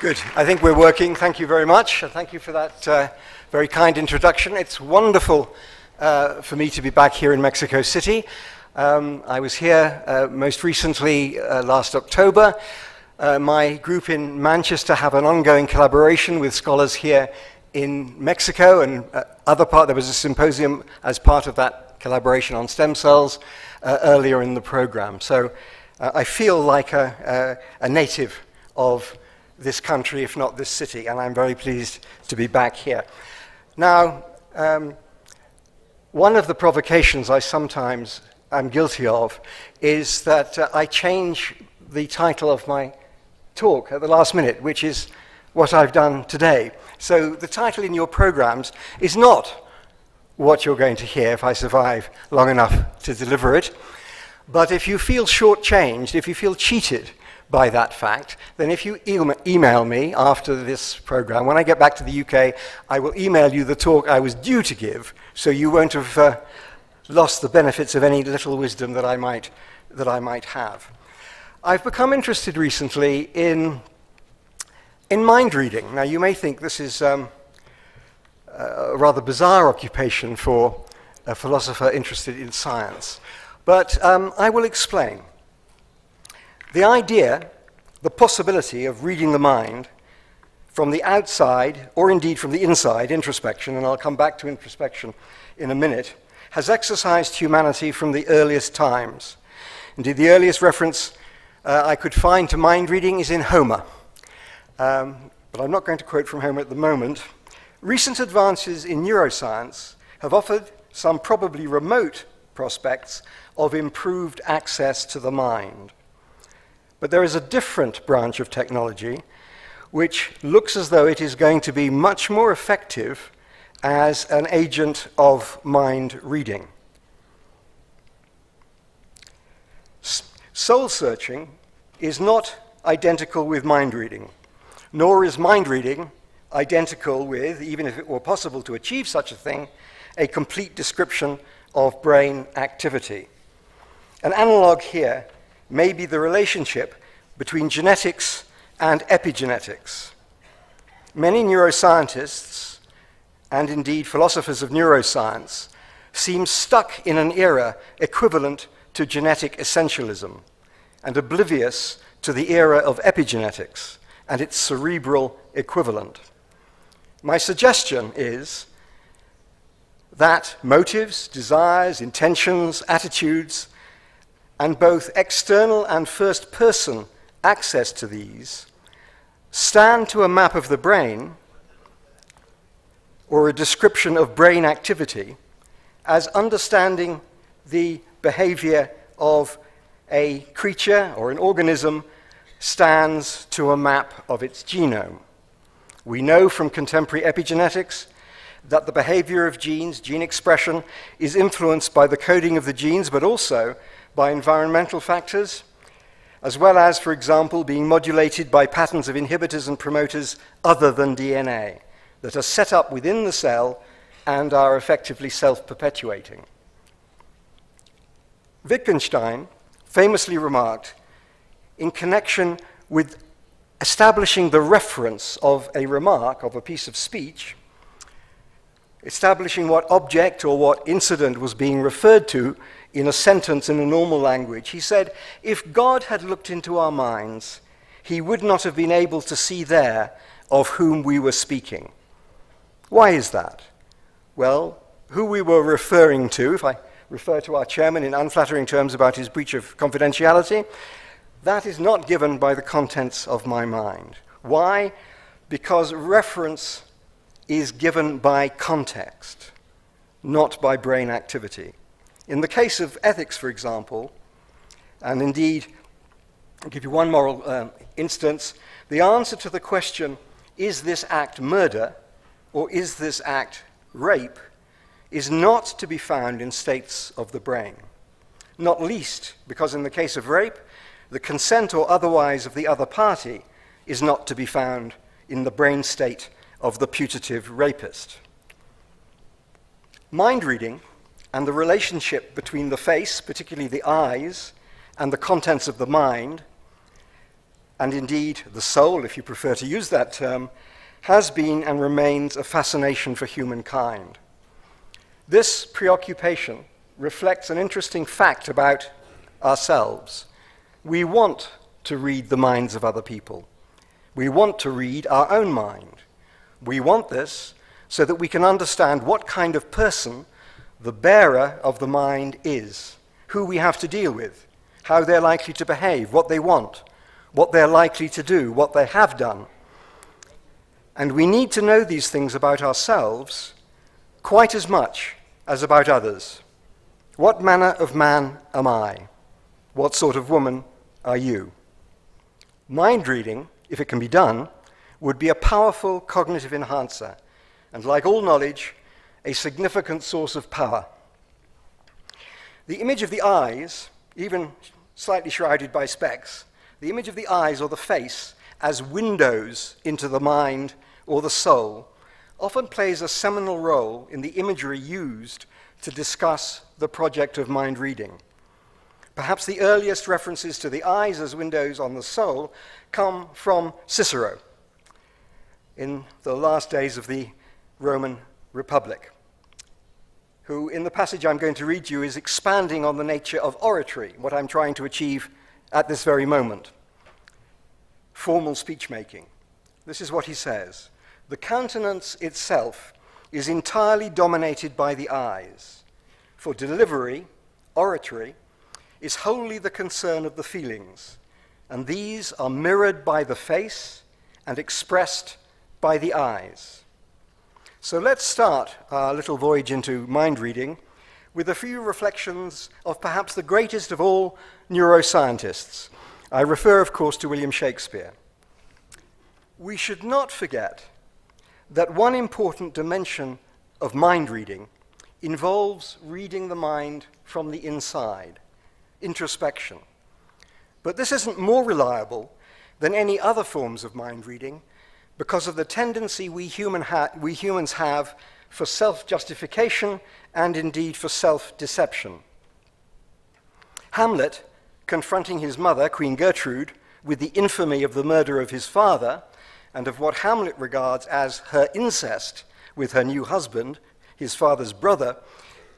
Good. I think we're working. Thank you very much. And thank you for that very kind introduction. It's wonderful for me to be back here in Mexico City. I was here most recently last October. My group in Manchester have an ongoing collaboration with scholars here in Mexico and there was a symposium as part of that collaboration on stem cells earlier in the program. So I feel like a native of this country, if not this city, and I'm very pleased to be back here. Now, one of the provocations I sometimes am guilty of is that I change the title of my talk at the last minute, which is what I've done today. So the title in your programs is not what you're going to hear if I survive long enough to deliver it. But if you feel shortchanged, if you feel cheated by that fact, then if you email me after this program, when I get back to the UK, I will email you the talk I was due to give, so you won't have lost the benefits of any little wisdom that I might have. I've become interested recently in mind reading. Now, you may think this is a rather bizarre occupation for a philosopher interested in science, but I will explain. The idea, the possibility of reading the mind from the outside, or indeed from the inside, introspection, and I'll come back to introspection in a minute, has exercised humanity from the earliest times. Indeed, the earliest reference I could find to mind reading is in Homer. But I'm not going to quote from Homer at the moment. Recent advances in neuroscience have offered some probably remote prospects of improved access to the mind. But there is a different branch of technology which looks as though it is going to be much more effective as an agent of mind reading. Soul searching is not identical with mind reading, nor is mind reading identical with, even if it were possible to achieve such a thing, a complete description of brain activity. An analog here may be the relationship between genetics and epigenetics. Many neuroscientists, and indeed philosophers of neuroscience, seem stuck in an era equivalent to genetic essentialism and oblivious to the era of epigenetics and its cerebral equivalent. My suggestion is that motives, desires, intentions, attitudes, and both external and first-person access to these stand to a map of the brain or a description of brain activity as understanding the behavior of a creature or an organism stands to a map of its genome. We know from contemporary epigenetics that the behavior of genes, gene expression, is influenced by the coding of the genes, but also by environmental factors, as well as, for example, being modulated by patterns of inhibitors and promoters other than DNA that are set up within the cell and are effectively self-perpetuating. Wittgenstein famously remarked, in connection with establishing the reference of a remark, of a piece of speech, establishing what object or what incident was being referred to in a sentence in a normal language, he said, if God had looked into our minds, he would not have been able to see there of whom we were speaking. Why is that? Well, who we were referring to, if I refer to our chairman in unflattering terms about his breach of confidentiality, that is not given by the contents of my mind. Why? Because reference is given by context, not by brain activity. In the case of ethics, for example, and indeed, I'll give you one moral instance, the answer to the question, is this act murder or is this act rape, is not to be found in states of the brain. Not least because in the case of rape, the consent or otherwise of the other party is not to be found in the brain state of the putative rapist. Mind reading and the relationship between the face, particularly the eyes, and the contents of the mind and indeed the soul, if you prefer to use that term, has been and remains a fascination for humankind. This preoccupation reflects an interesting fact about ourselves. We want to read the minds of other people. We want to read our own mind. We want this so that we can understand what kind of person the bearer of the mind is, who we have to deal with, how they're likely to behave, what they want, what they're likely to do, what they have done. And we need to know these things about ourselves quite as much as about others. What manner of man am I? What sort of woman are you? Mind reading, if it can be done, would be a powerful cognitive enhancer, and like all knowledge, a significant source of power. The image of the eyes, even slightly shrouded by specs, the image of the eyes or the face as windows into the mind or the soul often plays a seminal role in the imagery used to discuss the project of mind reading. Perhaps the earliest references to the eyes as windows on the soul come from Cicero in the last days of the Roman Republic, who in the passage I'm going to read you is expanding on the nature of oratory, what I'm trying to achieve at this very moment. Formal speech-making. This is what he says. The countenance itself is entirely dominated by the eyes. For delivery, oratory, is wholly the concern of the feelings, and these are mirrored by the face and expressed by the eyes. So let's start our little voyage into mind reading with a few reflections of perhaps the greatest of all neuroscientists. I refer, of course, to William Shakespeare. We should not forget that one important dimension of mind reading involves reading the mind from the inside, introspection. But this isn't more reliable than any other forms of mind reading because of the tendency we humans have for self-justification and indeed for self-deception. Hamlet, confronting his mother, Queen Gertrude, with the infamy of the murder of his father and of what Hamlet regards as her incest with her new husband, his father's brother,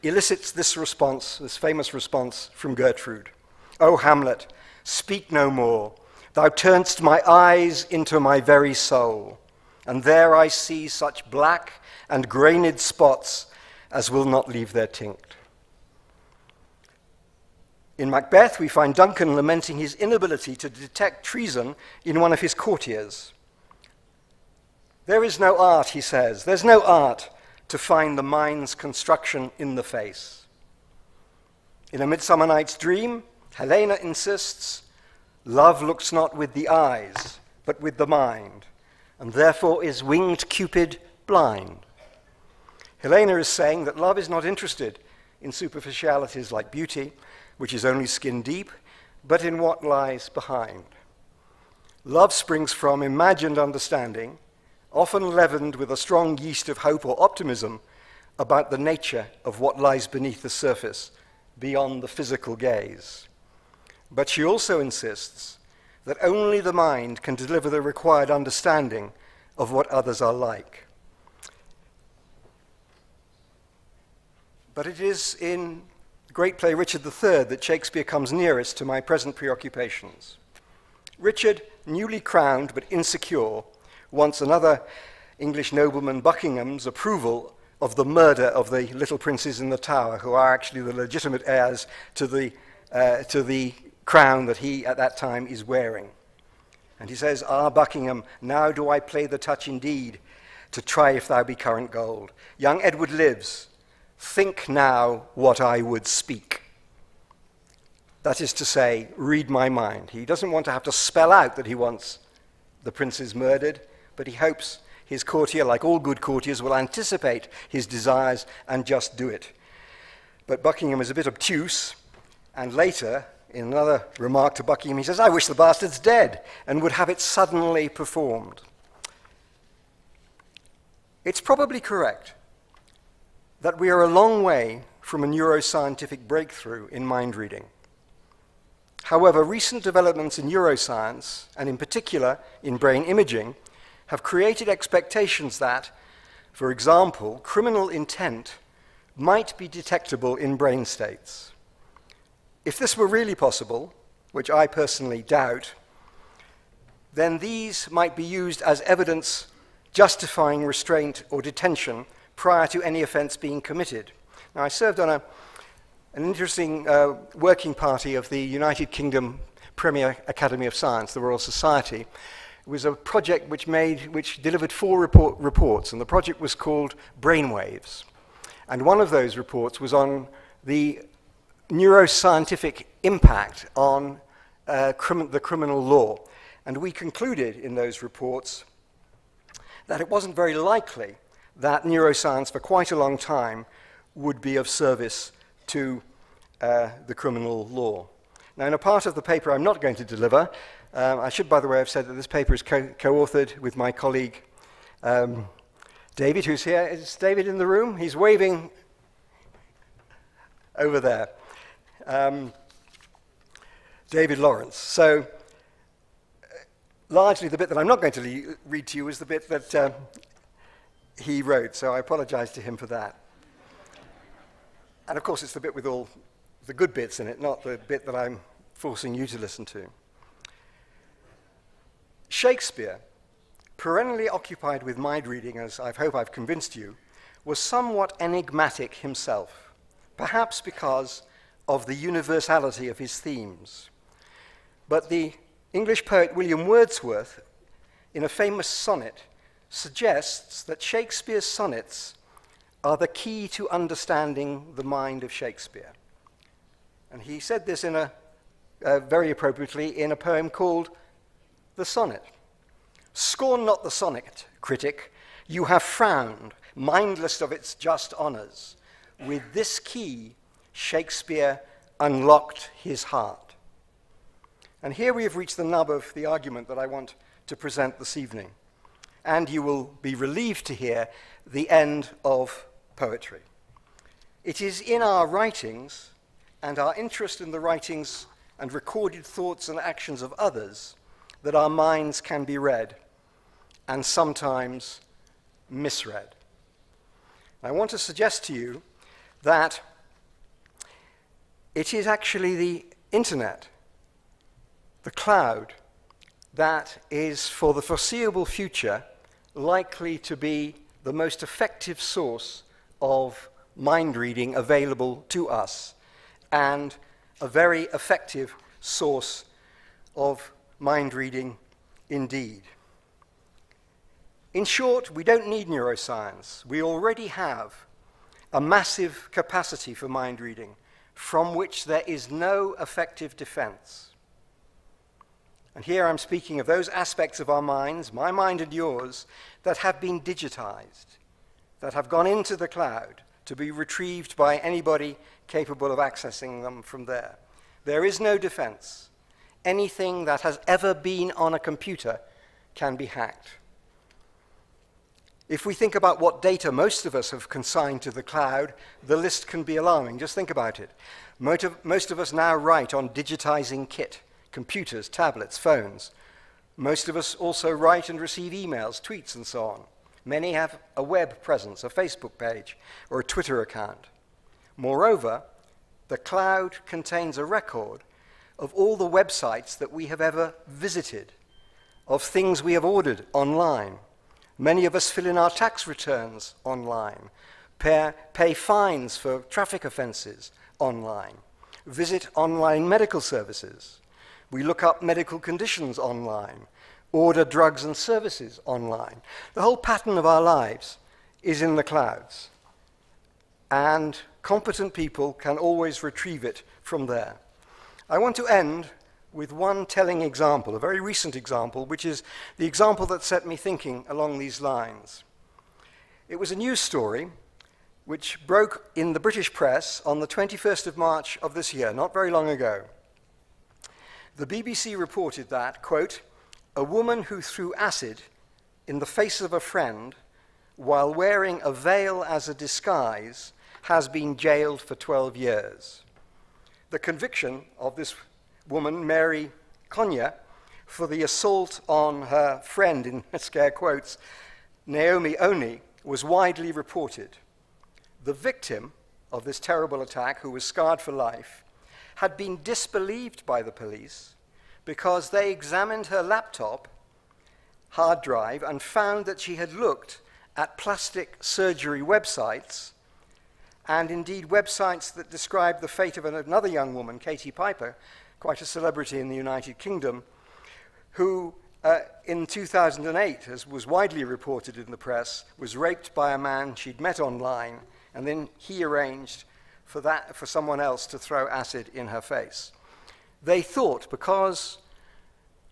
elicits this response, this famous response from Gertrude. "O Hamlet, speak no more. Thou turn'st my eyes into my very soul, and there I see such black and grained spots as will not leave their tinct." In Macbeth, we find Duncan lamenting his inability to detect treason in one of his courtiers. There is no art, he says, there's no art to find the mind's construction in the face. In A Midsummer Night's Dream, Helena insists, love looks not with the eyes, but with the mind, and therefore is winged Cupid blind. Helena is saying that love is not interested in superficialities like beauty, which is only skin deep, but in what lies behind. Love springs from imagined understanding, often leavened with a strong yeast of hope or optimism about the nature of what lies beneath the surface, beyond the physical gaze. But she also insists that only the mind can deliver the required understanding of what others are like. But it is in the great play Richard III that Shakespeare comes nearest to my present preoccupations. Richard, newly crowned but insecure, wants another English nobleman, Buckingham's, approval of the murder of the little princes in the Tower, who are actually the legitimate heirs to the crown that he at that time is wearing. And he says, "Ah, Buckingham, now do I play the touch indeed, to try if thou be current gold. Young Edward lives, think now what I would speak." That is to say, read my mind. He doesn't want to have to spell out that he wants the princes murdered, but he hopes his courtier, like all good courtiers, will anticipate his desires and just do it. But Buckingham is a bit obtuse, and later, in another remark to Buckingham, he says, "I wish the bastard's dead," and would have it suddenly performed. It's probably correct that we are a long way from a neuroscientific breakthrough in mind reading. However, recent developments in neuroscience, and in particular in brain imaging, have created expectations that, for example, criminal intent might be detectable in brain states. If this were really possible, which I personally doubt, then these might be used as evidence justifying restraint or detention prior to any offense being committed. Now, I served on an interesting working party of the United Kingdom Premier Academy of Science, the Royal Society. It was a project which delivered 4 reports, and the project was called Brainwaves. And one of those reports was on the neuroscientific impact on the criminal law. And we concluded in those reports that it wasn't very likely that neuroscience for quite a long time would be of service to the criminal law. Now, in a part of the paper I'm not going to deliver, I should, by the way, have said that this paper is co-authored with my colleague David, who's here. Is David in the room? He's waving over there. David Lawrence. So, largely the bit that I'm not going to read to you is the bit that he wrote, so I apologize to him for that. And of course, it's the bit with all the good bits in it, not the bit that I'm forcing you to listen to. Shakespeare, perennially occupied with mind reading, as I hope I've convinced you, was somewhat enigmatic himself, perhaps because of the universality of his themes. But the English poet William Wordsworth, in a famous sonnet, suggests that Shakespeare's sonnets are the key to understanding the mind of Shakespeare. And he said this in very appropriately in a poem called The Sonnet. Scorn not the sonnet, critic, you have frowned, mindless of its just honours. With this key, Shakespeare unlocked his heart. And here we have reached the nub of the argument that I want to present this evening. And you will be relieved to hear the end of poetry. It is in our writings and our interest in the writings and recorded thoughts and actions of others that our minds can be read and sometimes misread. I want to suggest to you that it is actually the internet, the cloud, that is for the foreseeable future likely to be the most effective source of mind reading available to us, and a very effective source of mind reading indeed. In short, we don't need neuroscience. We already have a massive capacity for mind reading from which there is no effective defense. And here I'm speaking of those aspects of our minds, my mind and yours, that have been digitized, that have gone into the cloud to be retrieved by anybody capable of accessing them from there. There is no defense. Anything that has ever been on a computer can be hacked. If we think about what data most of us have consigned to the cloud, the list can be alarming. Just think about it. Most of us now write on digitizing kit, computers, tablets, phones. Most of us also write and receive emails, tweets, and so on. Many have a web presence, a Facebook page, or a Twitter account. Moreover, the cloud contains a record of all the websites that we have ever visited, of things we have ordered online. Many of us fill in our tax returns online, pay fines for traffic offenses online, visit online medical services. We look up medical conditions online, order drugs and services online. The whole pattern of our lives is in the clouds, and competent people can always retrieve it from there. I want to end with one telling example, a very recent example, which is the example that set me thinking along these lines. It was a news story which broke in the British press on the 21st of March of this year, not very long ago. The BBC reported that, quote, a woman who threw acid in the face of a friend while wearing a veil as a disguise has been jailed for 12 years. The conviction of this woman, Mary Konya, for the assault on her friend, in scare quotes, Naomi Oni, was widely reported. The victim of this terrible attack, who was scarred for life, had been disbelieved by the police because they examined her laptop hard drive and found that she had looked at plastic surgery websites, and indeed websites that described the fate of another young woman, Katie Piper, quite a celebrity in the United Kingdom, who in 2008, as was widely reported in the press, was raped by a man she'd met online, and then he arranged for someone else to throw acid in her face. They thought, because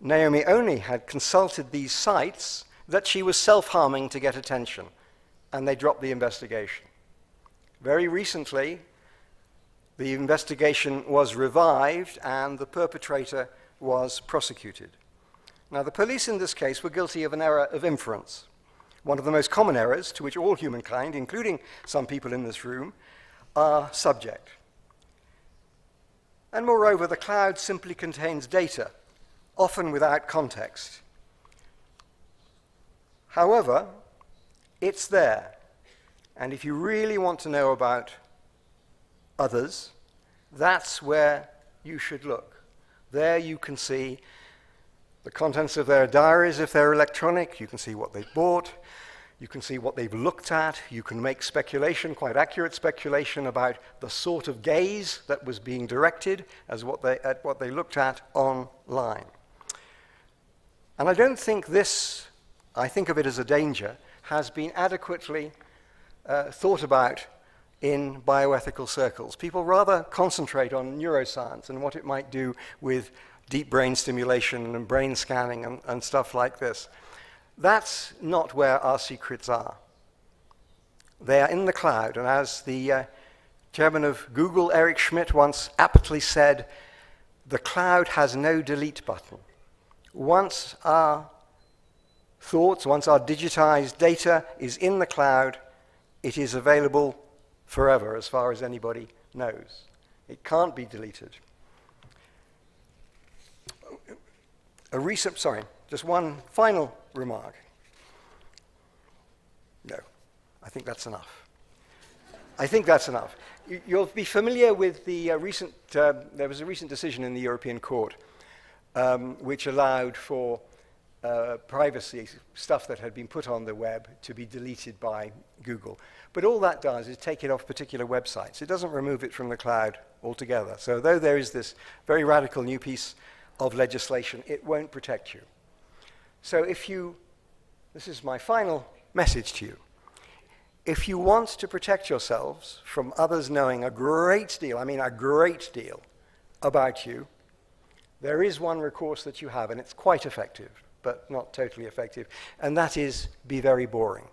Naomi Oni had consulted these sites, that she was self-harming to get attention, and they dropped the investigation. Very recently, the investigation was revived and the perpetrator was prosecuted. Now, the police in this case were guilty of an error of inference, one of the most common errors to which all humankind, including some people in this room, are subject. And moreover, the cloud simply contains data, often without context. However, it's there. And if you really want to know about others, that's where you should look. There you can see the contents of their diaries if they're electronic. You can see what they've bought. You can see what they've looked at. You can make speculation, quite accurate speculation, about the sort of gaze that was being directed at what they looked at online. And I don't think this, I think of it as a danger, has been adequately thought about in bioethical circles. People rather concentrate on neuroscience and what it might do with deep brain stimulation and brain scanning and stuff like this. That's not where our secrets are. They are in the cloud, and as the chairman of Google, Eric Schmidt, once aptly said, the cloud has no delete button. Once our thoughts, once our digitized data is in the cloud, it is available forever, as far as anybody knows. It can't be deleted. Just one final remark. No, I think that's enough. I think that's enough. You'll be familiar with the there was a recent decision in the European Court which allowed for privacy stuff that had been put on the web to be deleted by Google. But all that does is take it off particular websites. It doesn't remove it from the cloud altogether. So though there is this very radical new piece of legislation, it won't protect you. So this is my final message to you. If you want to protect yourselves from others knowing a great deal, I mean a great deal, about you, there is one recourse that you have, and it's quite effective, but not totally effective, and that is be very boring.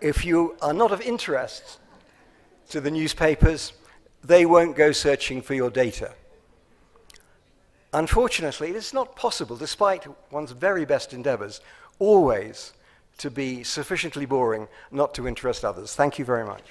If you are not of interest to the newspapers, they won't go searching for your data. Unfortunately, it's not possible, despite one's very best endeavors, always to be sufficiently boring not to interest others. Thank you very much.